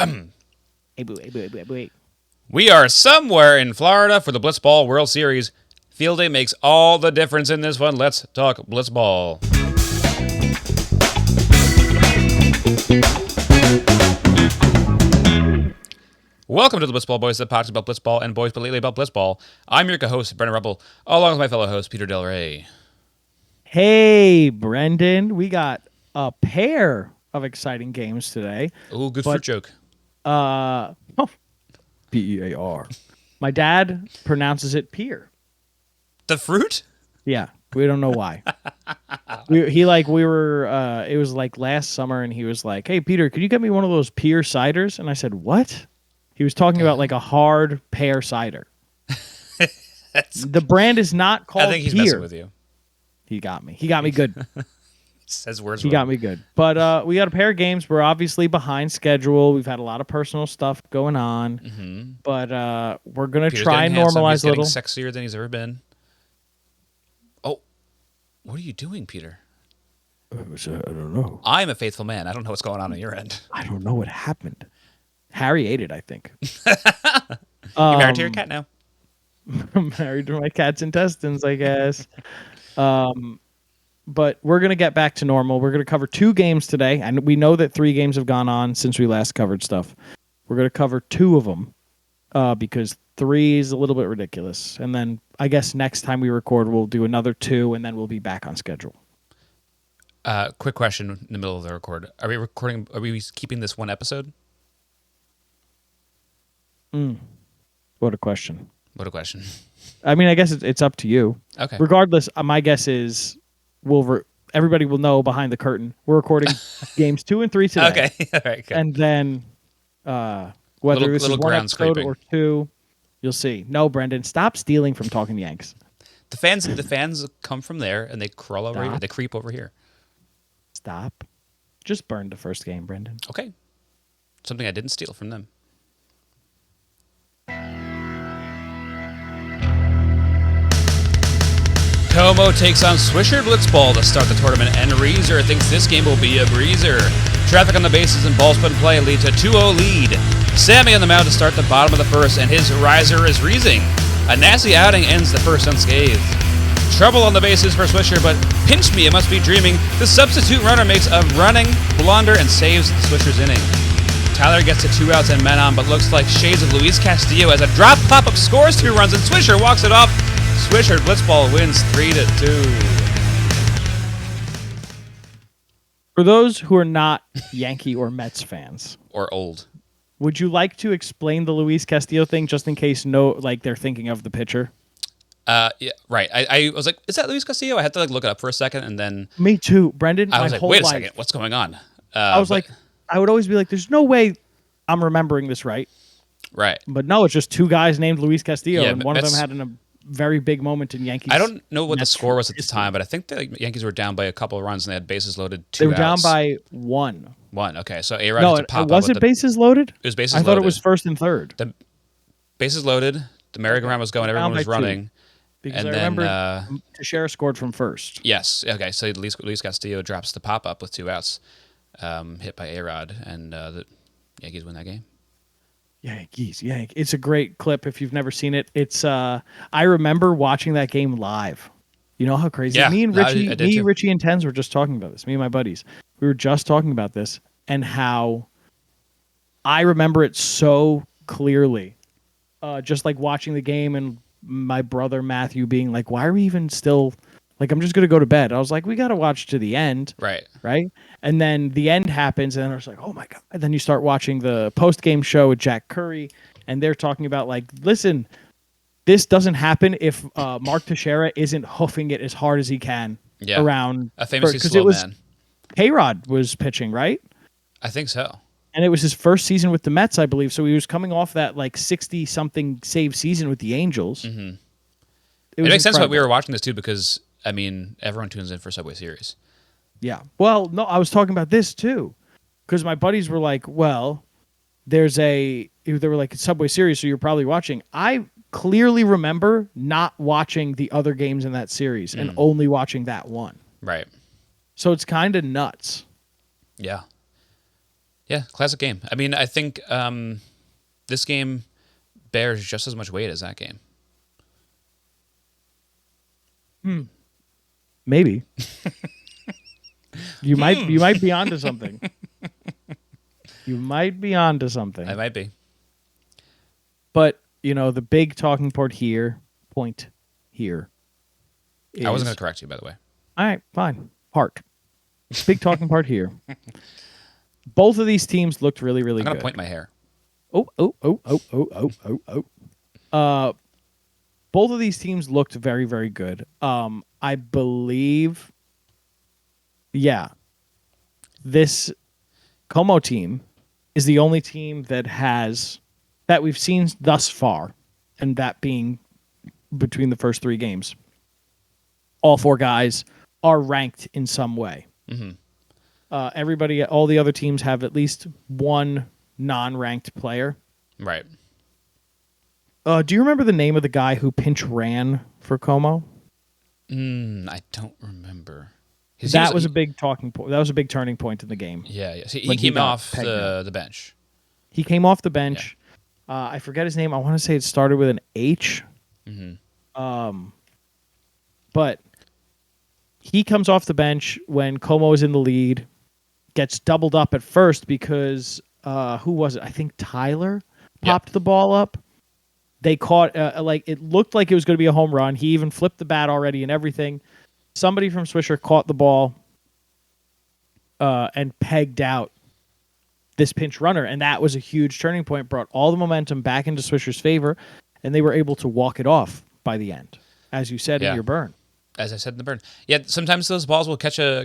Hey, boo, hey, boo, hey, boo, hey, boo, hey. We are somewhere in Florida for the Blitzball World Series. Field day makes all the difference in this one. Let's talk Blitzball. Welcome to the Blitzball Boys, the podcast about Blitzball and boys, but lately about Blitzball. I'm your co-host, Brendan Ruppel, along with my fellow host, Peter Del Rey. Hey, Brendan. We got a pair of exciting games today. Ooh, good fruit joke. P-E-A-R. My dad pronounces it pear. The fruit? Yeah, we don't know why. It was like last summer, and he was like, "Hey, Peter, could you get me one of those pear ciders?" And I said, "What?" He was talking about like a hard pear cider. The brand is not called I think he's pear. messing with you. He got me. He got me good. Says words He wrong. got me good. But we got a pair of games. We're obviously behind schedule. We've had a lot of personal stuff going on. Mm-hmm. But we're going to Peter's try and getting handsome. normalize He's a little. getting sexier than he's ever been. Oh, what are you doing, Peter? I don't know. I'm a faithful man. I don't know what's going on your end. I don't know what happened. Harry ate it, I think. You're married to your cat now. I'm married to my cat's intestines, I guess. But we're going to get back to normal. We're going to cover 2 games today. And we know that 3 games have gone on since we last covered stuff. We're going to cover 2 of them because 3 is a little bit ridiculous. And then I guess next time we record, we'll do another 2, and then we'll be back on schedule. Quick question in the middle of the record. Are we recording? Are we keeping this one episode? What a question. What a question. I mean, I guess it's up to you. Okay. Regardless, my guess is everybody will know behind the curtain. We're recording games 2 and 3 today. Okay. All right. Good. And then whether this is one ground episode scraping. or 2, you'll see. No, Brendan, stop stealing from Talking Yanks. The fans come from there and they crawl over here. They creep over here. Stop. Just burned the first game, Brendan. Okay. Something I didn't steal from them. Como takes on Swisher Blitzball to start the tournament, and Reezer thinks this game will be a breezer. Traffic on the bases and balls put in play lead to 2-0 lead. Sammy on the mound to start the bottom of the first, and his riser is Reezing. A nasty outing ends the first unscathed. Trouble on the bases for Swisher, but pinch me, it must be dreaming. The substitute runner makes a running blunder and saves Swisher's inning. Tyler gets to 2 outs and men on, but looks like shades of Luis Castillo as a drop pop-up scores 2 runs, and Swisher walks it off. Swisher Blitzball wins 3-2. For those who are not Yankee or Mets fans, Or old. would you like to explain the Luis Castillo thing just in case they're thinking of the pitcher? Yeah, right. I was like, is that Luis Castillo? I had to look it up for a second, and then Me too, Brendan. I was my like, whole wait a life, second, what's going on? I would always be like, there's no way I'm remembering this right. Right. But no, it's just 2 guys named Luis Castillo, Yeah, and but one of them that's- had a very big moment in Yankees. I don't know what the Mets score was at the history. time, but I think the Yankees were down by a couple of runs and they had bases loaded. 2 They were down outs. by 1. 1. Okay, so A-Rod No, had to pop was up it with the bases loaded? It was bases I loaded. thought it was first and third. The bases loaded. The merry-go-round was going. Everyone Down was by 2. running. Because And I then, remember Teixeira scored from first. Yes. Okay. So Luis Castillo drops the pop-up with 2 outs, hit by A-Rod, and the Yankees win that game. Yankees. It's a great clip if you've never seen it. It's I remember watching that game live. You know how crazy? Yeah, Me and I Richie, did too. Richie and Tens were just talking about this. Me and my buddies. We were just talking about this and how I remember it so clearly. Just like watching the game and my brother Matthew being like, why are we even still like, I'm just going to go to bed. I was like, we got to watch to the end. Right. Right. And then the end happens. And I was like, oh my God. And then you start watching the post game show with Jack Curry. And they're talking about like, listen, this doesn't happen if Mark Teixeira isn't hoofing it as hard as he can around. A famously because slow it was man. K-Rod was pitching, right? I think so. And it was his first season with the Mets, I believe. So he was coming off that like 60-something save season with the Angels. Mm-hmm. It makes sense why we incredible. were watching this too, because I mean, everyone tunes in for Subway Series. Yeah. Well, no, I was talking about this too, because my buddies were like, "Well, they were like Subway Series, so you're probably watching." I clearly remember not watching the other games in that series and only watching that one. Right. So it's kind of nuts. Yeah. Yeah, classic game. I mean, I think this game bears just as much weight as that game. Maybe. You might be onto something. You might be onto something. I might be. But, the big talking point here is... I wasn't going to correct you, by the way. All right, fine. Heart. Big talking part here. Both of these teams looked really, really I'm going good. to point my hair. Both of these teams looked very, very good. I believe, this Como team is the only team that we've seen thus far, and that being between the first 3 games. All 4 guys are ranked in some way. Mm-hmm. All the other teams have at least one non-ranked player. Right. Do you remember the name of the guy who pinch ran for Como? I don't remember. That was a big talking point. That was a big turning point in the game. Yeah. See, he came off the bench. He came off the bench. Yeah. I forget his name. I want to say it started with an H. Mm-hmm. But he comes off the bench when Como is in the lead, gets doubled up at first because who was it? I think Tyler popped the ball up. They caught it looked like it was going to be a home run. He even flipped the bat already and everything. Somebody from Swisher caught the ball and pegged out this pinch runner, and that was a huge turning point. Brought all the momentum back into Swisher's favor, and they were able to walk it off by the end, as you said in your burn. As I said in the burn. Yeah, sometimes those balls will catch a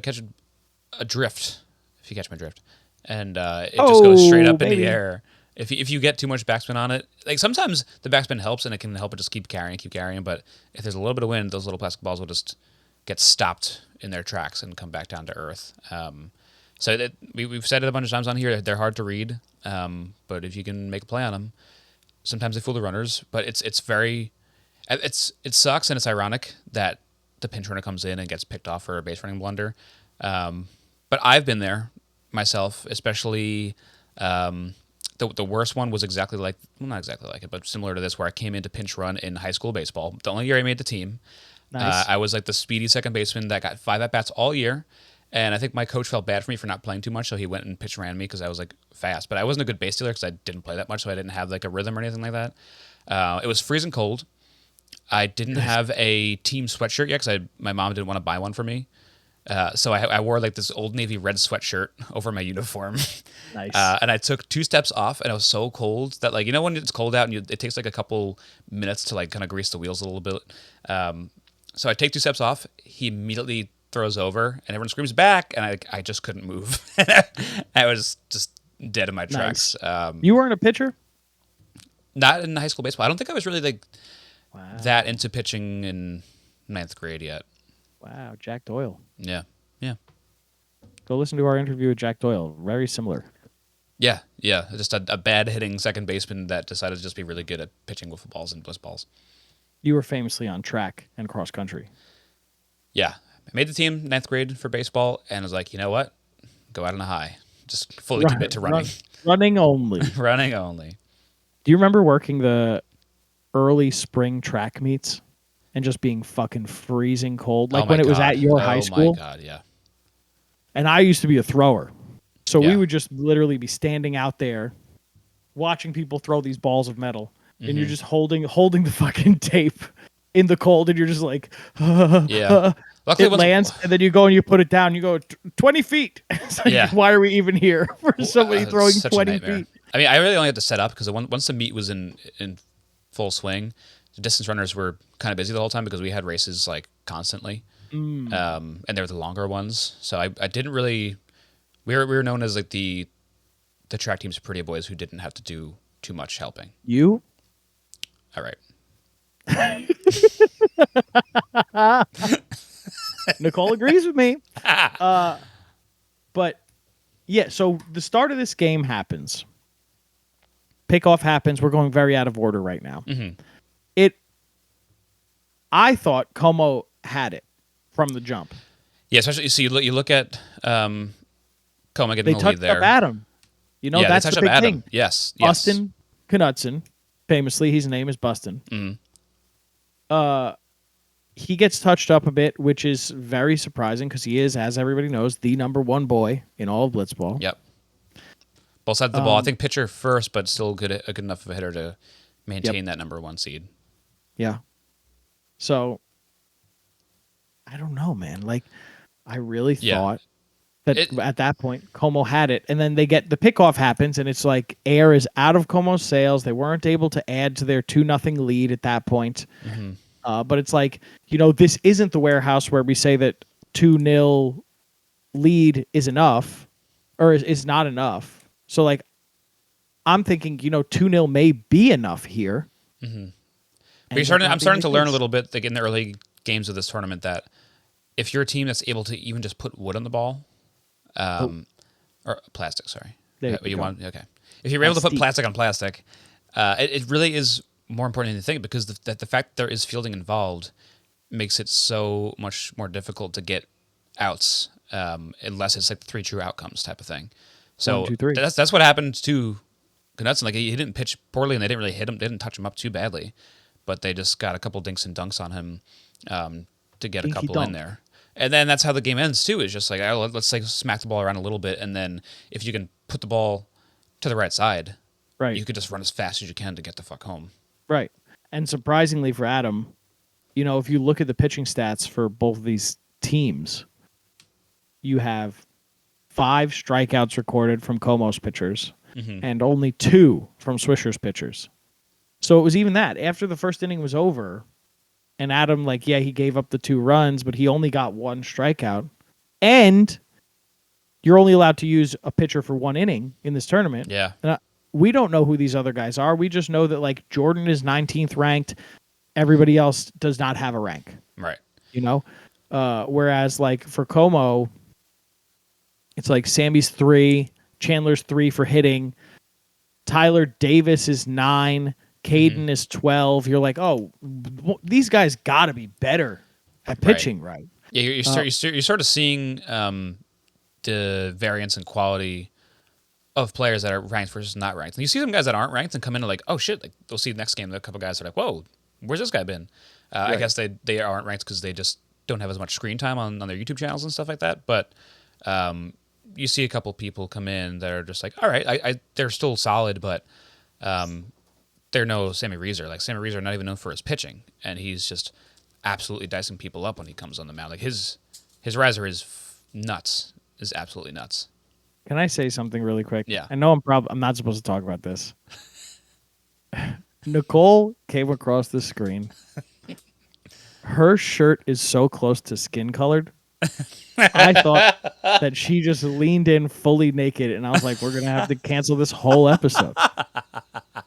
drift, if you catch my drift, and it just goes straight up in the air. If you get too much backspin on it, like sometimes the backspin helps and it can help it just keep carrying. But if there's a little bit of wind, those little plastic balls will just get stopped in their tracks and come back down to earth. So we've said it a bunch of times on here. They're hard to read, but if you can make a play on them, sometimes they fool the runners. But it sucks and it's ironic that the pinch runner comes in and gets picked off for a base running blunder. But I've been there myself, especially. The worst one was not exactly like it, but similar to this, where I came in to pinch run in high school baseball. The only year I made the team. Nice. I was like the speedy second baseman that got 5 at-bats all year, and I think my coach felt bad for me for not playing too much, so he went and pitch ran me because I was like fast. But I wasn't a good base stealer because I didn't play that much, so I didn't have like a rhythm or anything like that. It was freezing cold. I didn't have a team sweatshirt yet because my mom didn't want to buy one for me. So I wore like this Old Navy red sweatshirt over my uniform. Nice. And I took 2 steps off, and I was so cold that, like, when it's cold out and it takes like a couple minutes to like kind of grease the wheels a little bit. So I take 2 steps off. He immediately throws over, and everyone screams back, and I just couldn't move. I was just dead in my tracks. Nice. You weren't a pitcher? Not in high school baseball. I don't think I was really like that into pitching in 9th grade yet. Wow, Jack Doyle. Yeah. Go listen to our interview with Jack Doyle. Very similar. Yeah. Just a bad hitting second baseman that decided to just be really good at pitching wiffle balls and blitzballs. You were famously on track and cross country. Yeah. I made the team 9th grade for baseball, and I was like, you know what? Go out on a high. Just fully commit to running. Running only. Running only. Do you remember working the early spring track meets? And just being fucking freezing cold, like when it was at your high school. Oh my God, yeah. And I used to be a thrower, so we would just literally be standing out there, watching people throw these balls of metal, and you're just holding the fucking tape in the cold, and you're just like, yeah. Luckily, it lands, and then you go and you put it down. You go 20 feet. It's like, why are we even here for somebody throwing 20 feet? I mean, I really only had to set up because once the meet was in full swing, the distance runners were kind of busy the whole time because we had races like constantly, and they were the longer ones. So I didn't really. We were known as like the track team's pretty boys who didn't have to do too much helping. You? All right. Nicole agrees with me. But yeah, so the start of this game happens. Pickoff happens. We're going very out of order right now. Mm-hmm. I thought Como had it from the jump. Yeah, especially so you look at Como getting the lead there. They touched up at him. You know, Yeah, they that's touched the up big Adam. thing. Yes. Bustin Knutson, famously, his name is Bustin. He gets touched up a bit, which is very surprising because he is, as everybody knows, the number one boy in all of Blitzball. Yep. Both sides of the ball. I think pitcher first, but still a good enough of a hitter to maintain that number one seed. Yeah. So, I don't know, man. Like, I really thought that at that point, Como had it. And then the pickoff happens, and it's like air is out of Como's sails. They weren't able to add to their 2-0 lead at that point. But it's like, this isn't the warehouse where we say that 2-0 lead is enough or is not enough. So, like, I'm thinking, 2-0 may be enough here. But I'm starting to learn a little bit in the early games of this tournament that if you're a team that's able to even just put wood on the ball, or plastic, sorry. There you want okay. If you're able to put plastic on plastic, it really is more important than you think because the fact that there is fielding involved makes it so much more difficult to get outs unless it's like the 3 true outcomes type of thing. So 1, 2, 3. That's what happened to Knutson. Like he didn't pitch poorly and they didn't really hit him. They didn't touch him up too badly, but they just got a couple dinks and dunks on him to get a couple in there. And then that's how the game ends too. Is just like let's like smack the ball around a little bit, and then if you can put the ball to the right side, right, you could just run as fast as you can to get the fuck home. Right. And surprisingly for Adam, if you look at the pitching stats for both of these teams, you have 5 strikeouts recorded from Como's pitchers and only 2 from Swisher's pitchers. So it was even that. After the first inning was over, and Adam, he gave up the 2 runs, but he only got 1 strikeout. And you're only allowed to use a pitcher for 1 inning in this tournament. Yeah. And we don't know who these other guys are. We just know that, Jordan is 19th ranked. Everybody else does not have a rank. Right. Whereas, for Como, it's like Sammy's 3, Chandler's 3 for hitting, Tyler Davis is 9, Caden is 12. You're like, oh, these guys got to be better at pitching, right? Yeah, you're sort of seeing the variance in quality of players that are ranked versus not ranked. And you see some guys that aren't ranked and come in and like, oh shit, like they'll see the next game, a couple guys are like, whoa, where's this guy been? Right. I guess they aren't ranked because they just don't have as much screen time on their YouTube channels and stuff like that. But you see a couple people come in that are just like, all right, they're still solid, but they're no Sammy Reeser. Like Sammy Reeser, not even known for his pitching, and he's just absolutely dicing people up when he comes on the mound. Like his riser is nuts, is absolutely nuts. Can I say something really quick? Yeah. I know I'm not supposed to talk about this. Nicole came across the screen. Her shirt is so close to skin colored. I thought that she just leaned in fully naked, and I was like, we're going to have to cancel this whole episode.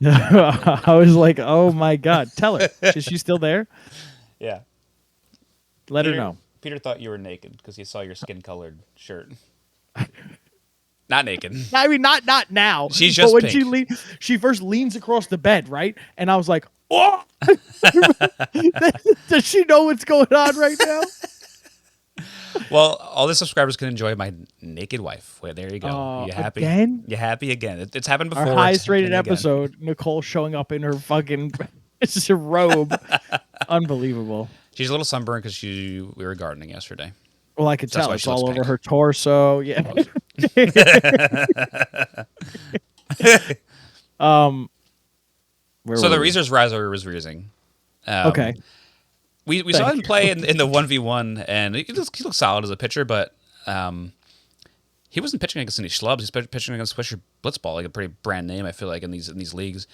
I was like, oh my God. Tell her. Is she still there? Yeah. Let her know. Peter thought you were naked because he saw your skin-colored shirt. Not naked. I mean, not now. She's just but when pink. she first leans across the bed, right? And I was like, oh! Does she know what's going on right now? Well, all the subscribers can enjoy my naked wife. Well, there you go. You happy? Again? You happy again? It's happened before. Our highest rated episode, Nicole showing up in her fucking robe. Unbelievable. She's a little sunburned because we were gardening yesterday. Well, I could So that's tell. why It's she looks all over pink. her torso. Yeah. So the Reezer's riser was reusing. Okay. We saw him play in the 1v1, and he looks solid as a pitcher, but he wasn't pitching against any schlubs. He's pitching against Swisher Blitzball, like a pretty brand name, I feel like, in these leagues.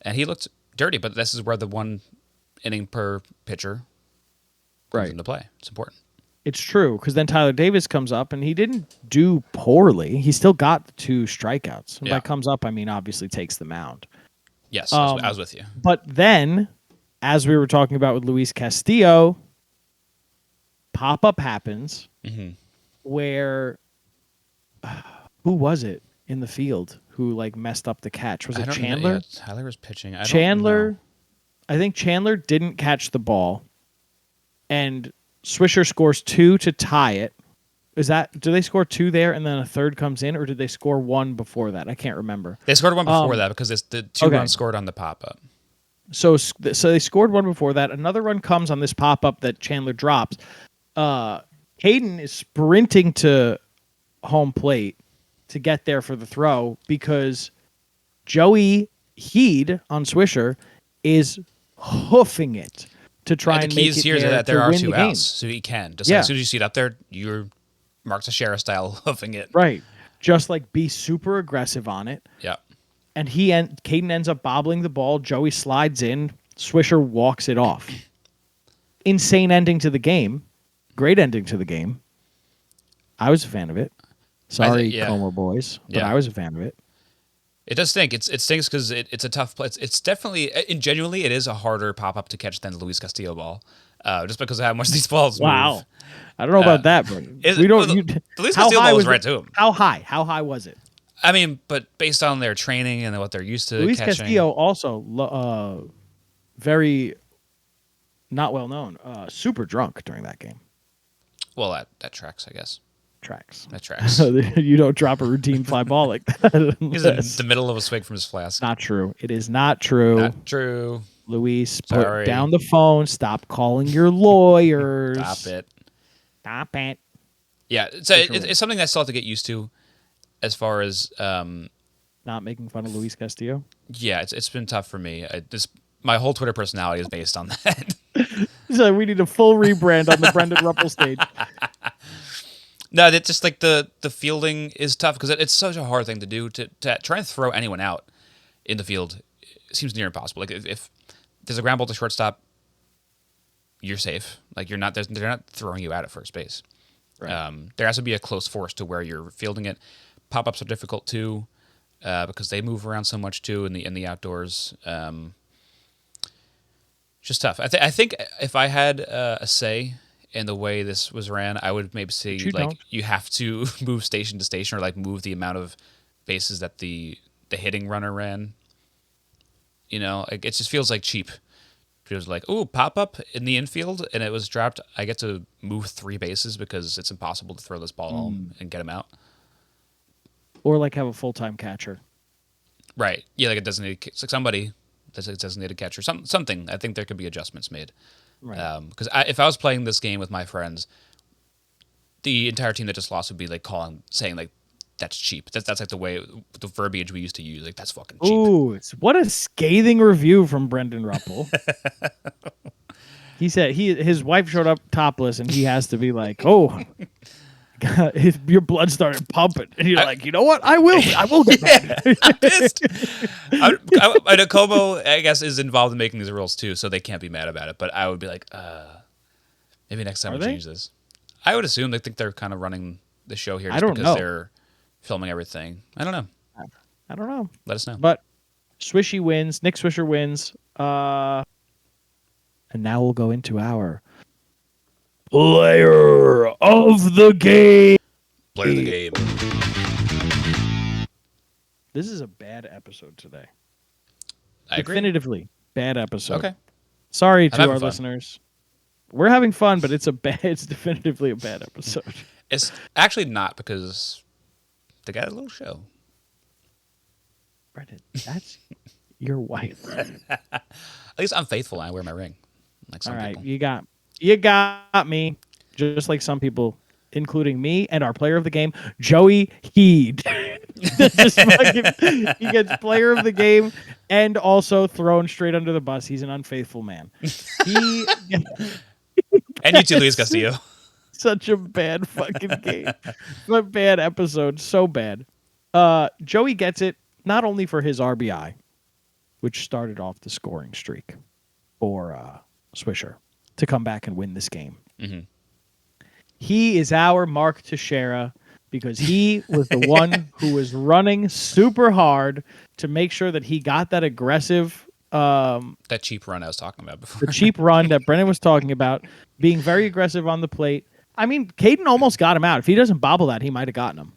And he looked dirty, but this is where the 1 inning per pitcher comes into play. It's important. It's true, because then Tyler Davis comes up, and he didn't do poorly. He still got the 2 strikeouts. And by comes up, I mean obviously takes the mound. Yes, I was with you. But then, as we were talking about with Luis Castillo, pop-up happens where, who was it in the field who messed up the catch? Was it Chandler? Tyler was pitching. I think Chandler didn't catch the ball, and Swisher scores 2 to tie it, Do they score 2 there and then a third comes in, or did they score 1 before that? I can't remember. They scored one before that because it's the 2 okay. runs scored on the pop-up. So they scored 1 before that. Another run comes on this pop-up that Chandler drops. Caden is sprinting to home plate to get there for the throw because Joey Heed on Swisher is hoofing it to try and make it here there that there to are win 2 the game. outs, so he can. Just like as soon as you see it up there, you're Mark Teixeira style hoofing it. Right. Just like be super aggressive on it. Yeah. And Caden ends up bobbling the ball. Joey slides in. Swisher walks it off. Insane ending to the game. Great ending to the game. I was a fan of it. Sorry, Como boys, but I was a fan of it. It does stink. It stinks because it's a tough play. It's definitely, genuinely, it is a harder pop-up to catch than the Luis Castillo ball, just because of how much these balls move. I don't know about that, but we don't. The Luis Castillo ball was right to him. How high? How high was it? I mean, but based on their training and what they're used to Luis catching. Castillo also very not well known, super drunk during that game. Well, that tracks, I guess. That tracks. You don't drop a routine fly ball like that. He's in the middle of a swig from his flask. Not true. It is not true. Not true. Luis, put down the phone. Stop calling your lawyers. Stop it. Yeah, so it's something I still have to get used to as far as... not making fun of Luis Castillo? Yeah, it's been tough for me. My whole Twitter personality is based on that. So we need a full rebrand on the Brendan Ruppel stage. No, it's just like the fielding is tough because it's such a hard thing to do to try and throw anyone out in the field. It seems near impossible. Like if there's a ground ball to shortstop, you're safe. Like they're not throwing you out at first base. Right. There has to be a close force to where you're fielding it. Pop-ups are difficult too because they move around so much too in the outdoors. Just tough. I think if I had a say in the way this was ran, I would maybe say you have to move station to station or like move the amount of bases that the hitting runner ran. You know, it just feels like cheap. It was like, ooh, pop up in the infield, and it was dropped. I get to move 3 bases because it's impossible to throw this ball home and get him out. Or like have a full-time catcher. Right. Yeah, like it's like somebody that's a designated catcher. Something. I think there could be adjustments made. Right. Because if I was playing this game with my friends, the entire team that just lost would be like saying like, that's cheap. That's like the verbiage we used to use. Like, that's fucking cheap. Ooh, what a scathing review from Brendan Ruppel. He said his wife showed up topless, and he has to be like, "Oh, God, your blood started pumping," and you're like, "You know what? I will get that." I'm pissed. I know Como, I guess, is involved in making these rules too, so they can't be mad about it. But I would be like, maybe next time we change this. I would assume they think they're kind of running the show here just because they're filming everything. I don't know. Let us know. But Swishy wins. Nick Swisher wins. And now we'll go into our player of the game. Player of the game. This is a bad episode today. I agree. Definitively bad episode. Okay. Sorry to our listeners. We're having fun, but it's definitively a bad episode. It's actually not because they got a little show. Brendan, that's your wife. At least I'm faithful and I wear my ring. Like some people. You got me. Just like some people, including me and our player of the game, Joey Heed. He gets player of the game and also thrown straight under the bus. He's an unfaithful man. And you too, Luis Castillo. Such a bad fucking game. A bad episode. So bad. Joey gets it not only for his RBI, which started off the scoring streak for Swisher to come back and win this game. Mm-hmm. He is our Mark Teixeira because he was the one who was running super hard to make sure that he got that aggressive... that cheap run I was talking about before. The cheap run that Brennan was talking about, being very aggressive on the plate. I mean, Caden almost got him out. If he doesn't bobble that, he might have gotten him.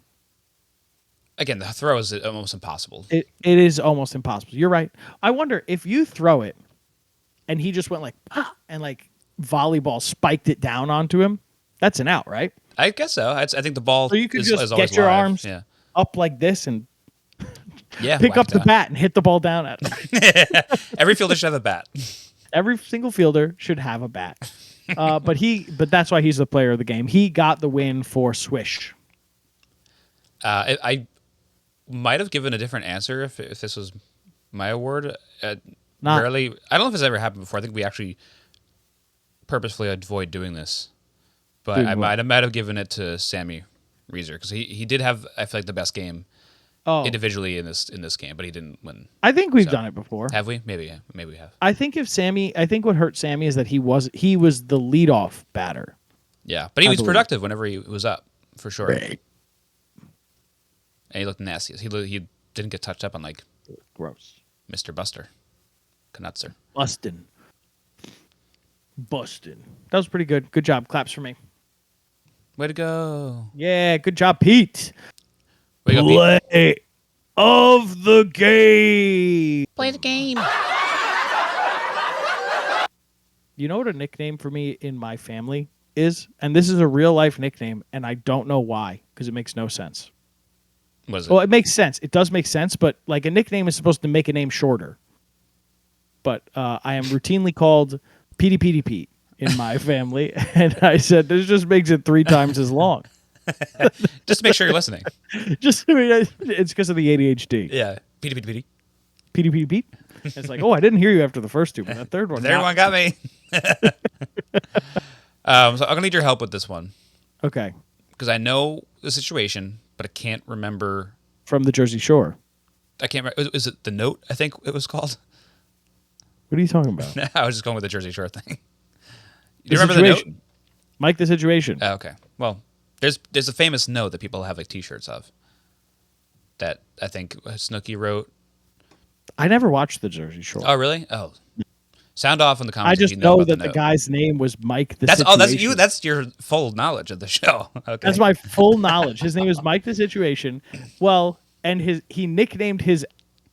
Again, the throw is almost impossible. It is almost impossible. You're right. I wonder if you throw it and he just went like, and like volleyball spiked it down onto him, that's an out, right? I guess so. I think the ball So you could is just always get your live. arms Yeah. up like this and Yeah. pick whack up the down. bat and hit the ball down at it. Every fielder should have a bat. Every single fielder should have a bat. But that's why he's the player of the game. He got the win for Swish. I might have given a different answer if this was my award. Not- Rarely, I don't know if it's ever happened before. I think we actually purposefully avoid doing this, but Doing I what? might have given it to Sammy Reeser because he did have, I feel like, the best game Oh, individually in this game, but he didn't win. I think we've So- done it before. Have we? Maybe we have. I think what hurt Sammy is that he was the leadoff batter. Yeah, but he I was believe. productive whenever he was up for sure. And he looked nasty. He didn't get touched up on like Gross. Mr. Buster Knutzer. Bustin'. That was pretty good. Good job. Claps for me. Way to go! Yeah, good job, Pete. Way to go, Pete. Play of the game. Play the game. You know what a nickname for me in my family is? And this is a real life nickname, and I don't know why, because it makes no sense. What is it? Well, it makes sense. It does make sense, but like a nickname is supposed to make a name shorter. But I am routinely called Petey Petey Pete in my family, and I said this just makes it 3 times as long. Just to make sure you're listening. It's because of the ADHD. Yeah. Petey, Petey, Petey. Petey Petey Pete. It's like, oh, I didn't hear you after the first 2, but that third one. There, one got me. So I'm gonna need your help with this one Okay, because I know the situation, but I can't remember. from the Jersey Shore. I can't remember. Is it The Note? I think it was called. What are you talking about? I was just going with the Jersey Shore thing. Do The you remember The Note? Situation. Mike, the Situation. Oh, okay. Well, there's a famous note that people have like T-shirts of. That I think Snooki wrote. I never watched the Jersey Shore. Oh, really? Oh, sound off in the I comments. just if you know know about that the the note. guy's name was Mike the That's Situation. that's you. That's your full knowledge of the show. Okay. That's my full knowledge. His name is Mike the Situation. Well, and he nicknamed his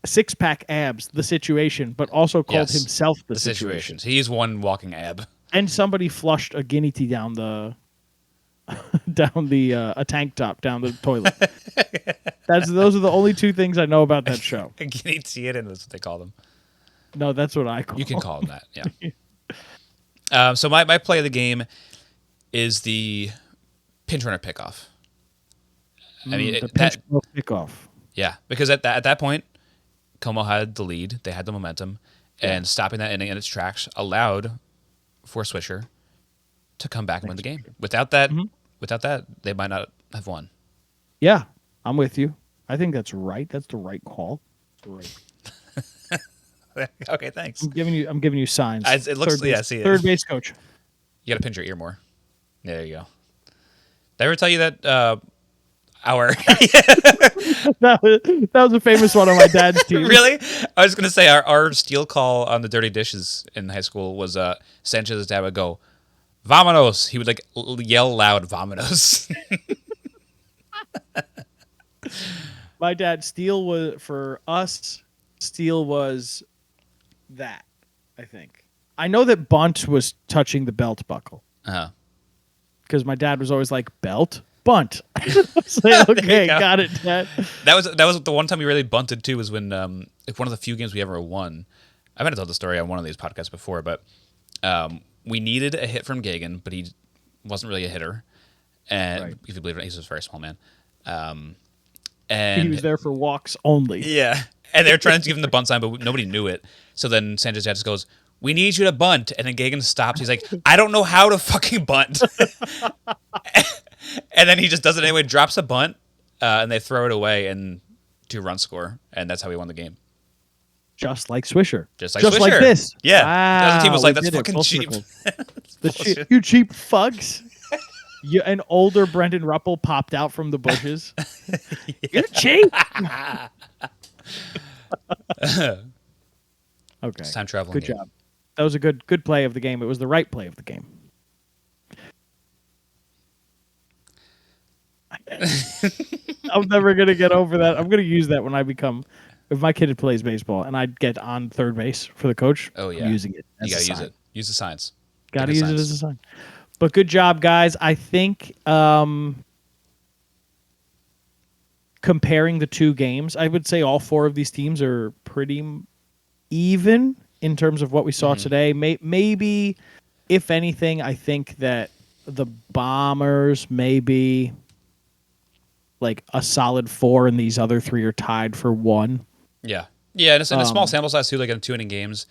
6-pack abs the Situation, but also called Yes. himself the the Situation. situations. He's one walking ab. And somebody flushed a guinea tea down the a tank top down the toilet. Those are the only 2 things I know about that show. Guinea tea it in. That's what they call them. No, that's what I call. You can call them that, yeah. So my play of the game is the pinch runner pickoff. I mean, the pinch kickoff. yeah, because at that point, Como had the lead. They had the momentum, and stopping that inning in its tracks allowed for Swisher to come back and win the game. Without that, they might not have won. Yeah, I'm with you. I think that's right. That's the right call. Right. Okay, thanks. I'm giving you signs. It looks, Third base, see it. third base coach. You got to pinch your ear more. There you go. Did I ever tell you that our that was a famous one on my dad's team. really? I was gonna say our steal call on the dirty dishes in high school was Sanchez's dad would go, "Vamonos." He would like yell loud, "Vamonos." My dad steal was for us. Steal was that. I think I know that bunt was touching the belt buckle Uh-huh. because my dad was always like belt bunt. I was like, okay, go. got it, Dad. That was the one time we really bunted too. Was when like one of the few games we ever won. I might have told the story on one of these podcasts before, but we needed a hit from Gagan, but he wasn't really a hitter, and Right. if you believe it, he's a very small man. And He was there for walks only. yeah, and they're trying to give him the bunt sign, but nobody knew it. So then Sanchez's dad just goes, "We need you to bunt," and then Gagan stops. He's like, "I don't know how to fucking bunt," and then he just does it anyway. Drops a bunt, and they throw it away and 2-run score, and that's how we won the game. Just like Swisher. Just like Just Swisher. like this. Yeah. Wow, The other team was like, we "That's did it, fucking full cheap." circle. You cheap fucks. An older Brendan Ruppel popped out from the bushes. You're cheap. Okay. It's time traveling. Good game. job. That was a good play of the game. It was the right play of the game. I'm never gonna get over that. I'm gonna use that when I become, if my kid plays baseball and I get on third base for the coach. Oh, yeah. I'm using it. You As gotta a use sign. it. Use the signs. Gotta Give use it signs. as a sign. But good job, guys. I think comparing the two games, I would say all four of these teams are pretty even in terms of what we saw today. Maybe, if anything, I think that the Bombers maybe like a solid 4, and these other 3 are tied for 1. Yeah. Yeah, and it's in a small sample size, too, like in 2 inning games.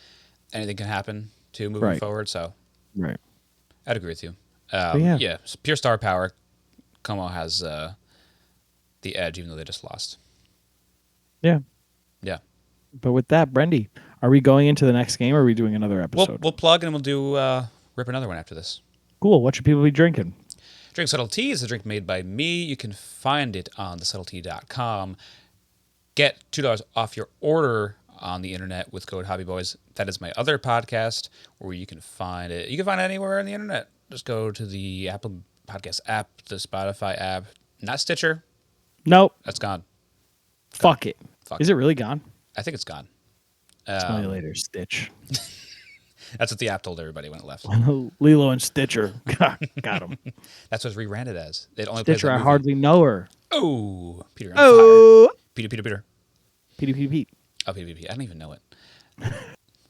Anything can happen, too, moving Right. forward. So Right. I'd agree with you. But yeah. Yeah, pure star power. Como has the edge, even though they just lost. Yeah. Yeah. But with that, Brendy, are we going into the next game, or are we doing another episode? We'll plug and we'll do rip another one after this. Cool. What should people be drinking? Drink Subtle Tea is a drink made by me. You can find it on thesubtletea.com. Get $2 off your order on the internet with code HobbyBoys. That is my other podcast where you can find it. You can find it anywhere on the internet. Just go to the Apple Podcast app, the Spotify app, not Stitcher. Nope. That's gone. Fuck it. Fuck Is it really gone? I think it's gone. Smell you later, Stitch. That's what the app told everybody when it left. Lilo and Stitcher. Got him. That's what's rebranded as. It only Stitcher, plays I that movie. hardly know her. Oh, Peter on Oh. fire. Peter. Pete. Oh, Pete. I don't even know it. What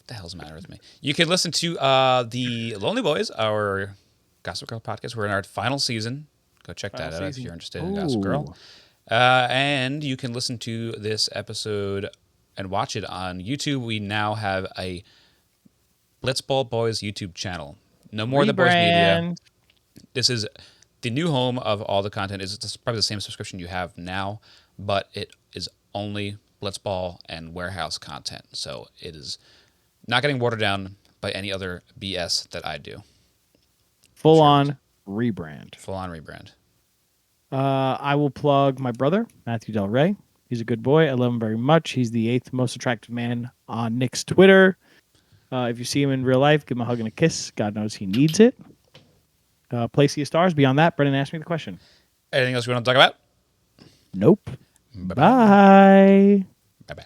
the hell's the matter with me? You can listen to the Lonely Boys, our Gossip Girl podcast. We're in our final season. Go check that out if you're interested in Gossip Girl. And you can listen to this episode and watch it on YouTube. We now have a Blitzball Boys YouTube channel. No more The Boys Media. This is the new home of all the content. It's probably the same subscription you have now, but it is only Blitzball and Warehouse content. So it is not getting watered down by any other BS that I do. Full on rebrand. I will plug my brother, Matthew Del Rey. He's a good boy. I love him very much. He's the 8th most attractive man on Nick's Twitter. If you see him in real life, give him a hug and a kiss. God knows he needs it. Play Sea of Stars. Beyond that, Brendan asked me the question. Anything else you want to talk about? Nope. Bye-bye. Bye. Bye-bye.